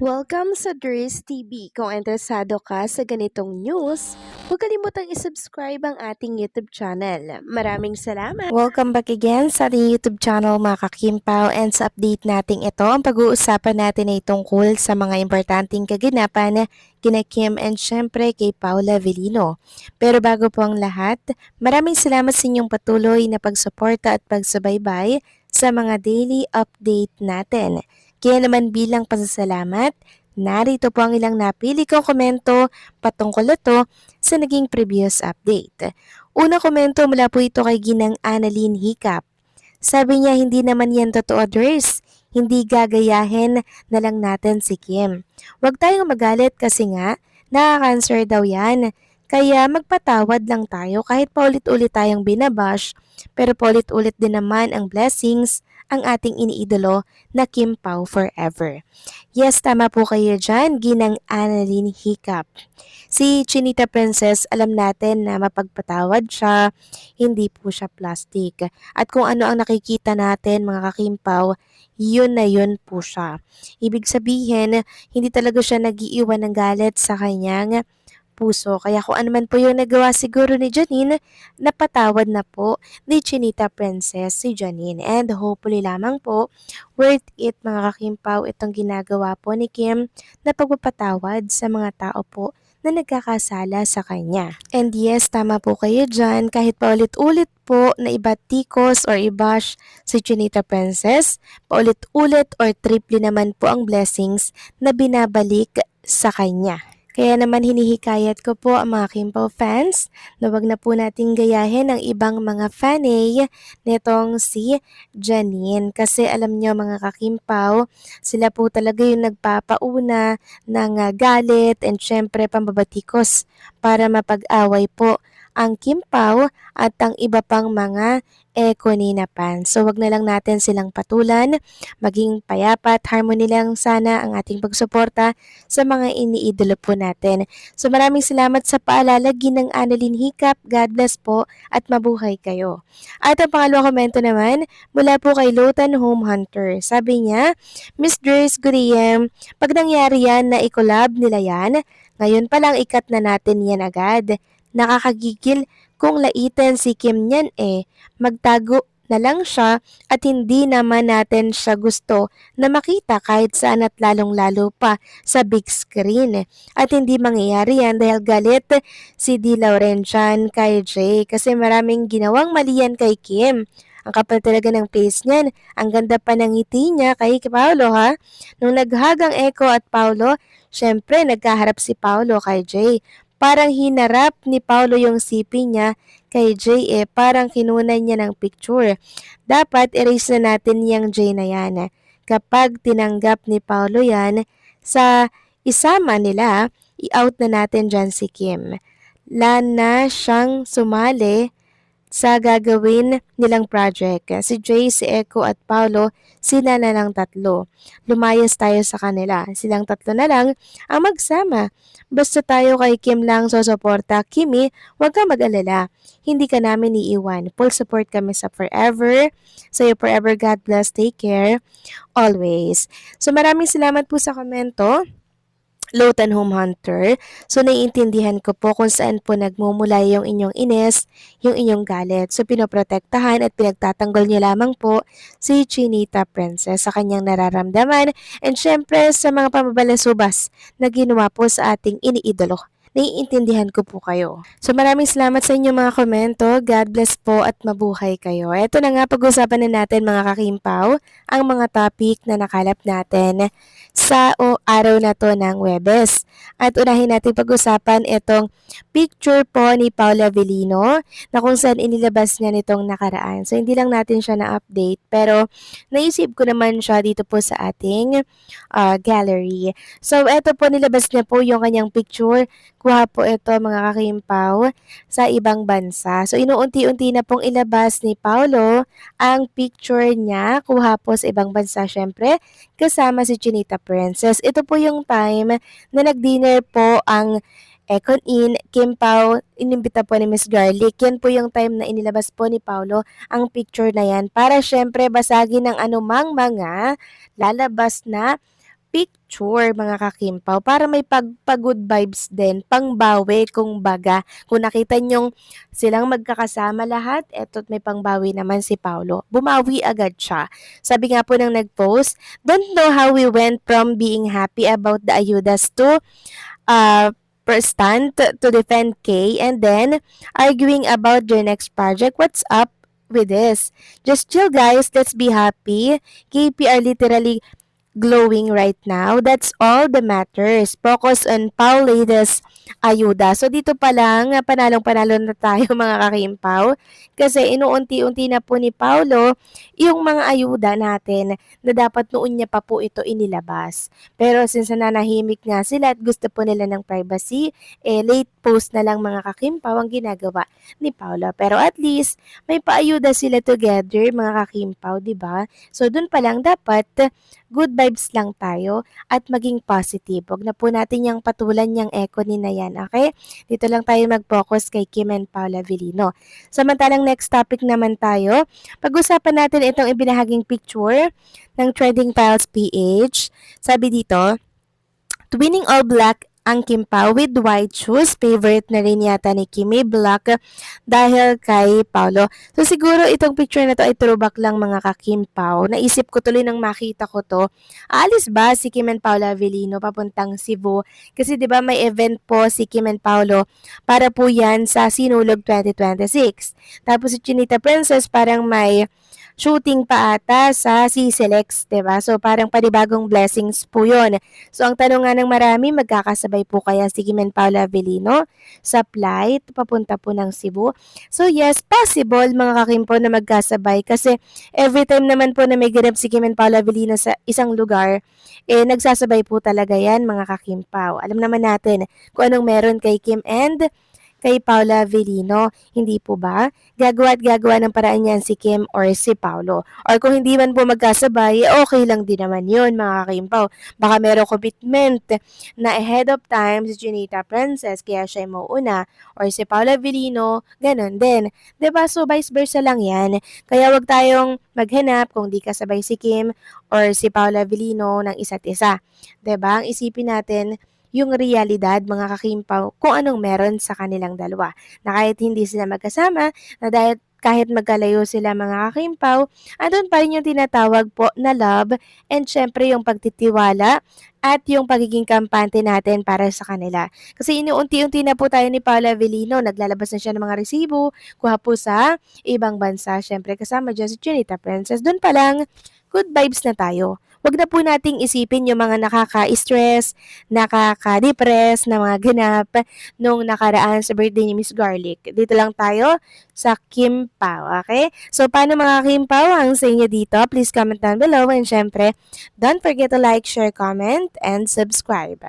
Welcome sa Dries TV. Kung interesado ka sa ganitong news, huwag kalimutang isubscribe ang ating YouTube channel. Maraming salamat! Welcome back again sa ating YouTube channel mga kakimpaw, and sa update natin ito, ang pag-uusapan natin ay tungkol sa mga importanteng kaganapan kina Kim and syempre kay Paula Avellino. Pero bago po ang lahat, maraming salamat sa inyong patuloy na pagsuporta at pagsubaybay sa mga daily update natin. Kaya naman bilang pasasalamat, narito po ang ilang napili kong komento patungkol ito sa naging previous update. Una komento mula po ito kay Ginang Annalyn Hiccup. Sabi niya hindi naman yan totoo, Dres. Hindi gagayahin na lang natin si Kim. Huwag tayong magalit kasi nga nakaka-cancer daw yan. Kaya magpatawad lang tayo kahit paulit-ulit tayong binabash, pero paulit-ulit din naman ang blessings ang ating iniidolo na Kim Pao forever. Yes, tama po kayo dyan, Ginang Annalyn Hiccup. Si Chinita Princess, alam natin na mapagpatawad siya, hindi po siya plastic. At kung ano ang nakikita natin mga kakimpaw, yun na yun po siya. Ibig sabihin, hindi talaga siya nagiiwan ng galit sa kanyang puso. Kaya kung ano man po yung nagawa siguro ni Janine, napatawad na po ni Chinita Princess si Janine. And hopefully lamang po, worth it mga kakimpaw itong ginagawa po ni Kim na pagpapatawad sa mga tao po na nagkakasala sa kanya. And yes, tama po kayo dyan, kahit paulit-ulit po na ibatikos or ibash si Chinita Princess, paulit-ulit or triple naman po ang blessings na binabalik sa kanya. Kaya naman hinihikayat ko po ang mga Kimpaw fans na wag na po nating gayahin ang ibang mga fanay nitong si Janine. Kasi alam nyo mga kakimpaw, sila po talaga yung nagpapauna ng galit and syempre pambabatikos para mapag-away po ang Kimpaw at ang iba pang mga Econinapan. So wag na lang natin silang patulan, maging payapa at harmony lang sana ang ating pagsuporta sa mga iniidolo po natin. So maraming salamat sa paalala, Ginang Annalyn Hiccup. God bless po at mabuhay kayo. At ang pangalawang komento naman mula po kay Lotan Home Hunter. Sabi niya, Miss Grace, good AM. Pag nangyari yan na i-collab nila yan, ngayon pa lang ikat na natin yan agad. Nakakagigil kung laitin si Kim niyan magtago na lang siya at hindi naman natin siya gusto na makita kahit saan at lalong-lalo pa sa big screen. At hindi mangyayari yan dahil galit si Di Laurentian kay Jay kasi maraming ginawang mali yan kay Kim. Ang kapal talaga ng face niyan. Ang ganda pa ng ngiti niya kay Paolo ha. Nung naghagang Echo at Paolo, syempre nagkaharap si Paolo kay Jay. Parang hinarap ni Paolo yung sipi niya kay Jay parang kinunan niya ng picture. Dapat erase na natin yung Jay na yan. Kapag tinanggap ni Paolo yan, sa isama nila, i-out na natin dyan si Kim. Na siyang sumali sa gagawin nilang project. Si Jay, si Echo at Paolo, sila na lang tatlo. Lumayas tayo sa kanila. Silang tatlo na lang ang magsama. Basta tayo kay Kim lang susuporta. Kimi, huwag ka mag-alala. Hindi ka namin iiwan. Full support kami sa forever. Sa'yo forever, God bless, take care, always. So maraming salamat po sa komento. Lotan Home Hunter. So, naiintindihan ko po kung saan po nagmumula yung inyong inis, yung inyong galit. So, pinoprotektahan at pinagtatanggol niyo lamang po si Chinita Princess sa kanyang nararamdaman and syempre sa mga pamabalasubas na ginawa po sa ating iniidolo. Naiintindihan ko po kayo. So maraming salamat sa inyong mga komento. God bless po at mabuhay kayo. Ito na nga pag-usapan na natin mga kakimpaw ang mga topic na nakalap natin sa araw na to ng Webes. At unahin natin pag-usapan itong picture po ni Paula Avellino na kung saan inilabas niya nitong nakaraan. So hindi lang natin siya na-update pero naisip ko naman siya dito po sa ating gallery. So ito po nilabas niya po yung kanyang picture. Kuha po ito mga kakimpaw sa ibang bansa. So inuunti-unti na pong ilabas ni Paolo ang picture niya. Kuha po sa ibang bansa syempre kasama si Chinita Princess. Ito po yung time na nag-dinner po ang Econ In, Kim Pao, inimbita po ni Miss Garlic. Yan po yung time na inilabas po ni Paolo ang picture na yan para syempre basagin ng anumang mga lalabas na picture mga kakimpaw para may pag-good vibes din, pangbawi kumbaga. Kung nakita niyong silang magkakasama lahat, eto't may pangbawi naman si Paulo. Bumawi agad siya. Sabi nga po ng nag-post, don't know how we went from being happy about the ayudas to stand to defend K and then arguing about their next project. What's up with this? Just chill guys, let's be happy. KP are literally glowing right now. That's all that matters. Focus on Paulides ayuda. So dito pa lang, panalong-panalo na tayo mga kakimpaw. Kasi inuunti-unti na po ni Paulo yung mga ayuda natin na dapat noon niya pa po ito inilabas. Pero since nanahimik nga sila at gusto po nila ng privacy, late post na lang mga kakimpaw ang ginagawa ni Paulo. Pero at least, may paayuda sila together mga kakimpaw, di ba? So dun pa lang dapat good vibes lang tayo at maging positive. Huwag na po natin yung patulan yung echo ni na yan, okay? Dito lang tayo mag-focus kay Kim and Paula Avellino. Samantalang next topic naman tayo, pag-usapan natin itong ibinahaging picture ng Trending Files PH. Sabi dito, twinning all black ang Kim Pao with white shoes. Favorite na rin yata ni Kimi Black dahil kay Paulo. So siguro itong picture na to ay throwback lang mga ka-Kim Pao. Naisip ko tuloy nang makita ko to. Aalis ba si Kim and Paula Avellino papuntang Cebu? Kasi 'di ba may event po si Kim and Paulo para po yan sa Sinulog 2026. Tapos si Chinita Princess parang may shooting pa ata sa CCLX, 'di ba? So parang panibagong blessings po 'yon. So ang tanong nga ng marami, magkakasabay po kaya si Kim and Paula Avellino sa flight papunta po ng Cebu? So yes, possible mga kakimpo na magkasabay kasi every time naman po na may ganap si Kim and Paula Avellino sa isang lugar, nagsasabay po talaga yan mga kakimpaw. Alam naman natin kung anong meron kay Kim and kay Paula Avellino, hindi po ba? Gagawa at gagawa ng paraan yan si Kim or si Paulo. Or kung hindi man po magkasabay, okay lang din naman yun mga kakimpaw. Baka merong commitment na ahead of time si Junita Princess kaya siya mauuna or si Paula Avellino, ganun din. 'Di ba? So vice versa lang yan. Kaya wag tayong maghanap kung di kasabay si Kim or si Paula Avellino ng isa't isa. 'Di ba? Ang isipin natin yung realidad mga kakimpaw kung anong meron sa kanilang dalawa. Na kahit hindi sila magkasama, na dahil kahit magkalayo sila mga kakimpaw, andun pa rin yung tinatawag po na love and syempre yung pagtitiwala at yung pagiging kampante natin para sa kanila. Kasi inuunti-unti na po tayo ni Paula Avellino, naglalabas na siya ng mga resibo, kuha po sa ibang bansa, syempre kasama dyan si Chinita Princess. Doon pa lang, good vibes na tayo. Wag na po nating isipin yung mga nakaka-stress, nakaka-depress na mga ganap nung nakaraan sa birthday ni Miss Garlic. Dito lang tayo sa Kim Pao, okay? So, paano mga Kim Pao ang sa inyo dito? Please comment down below and syempre, don't forget to like, share, comment, and subscribe.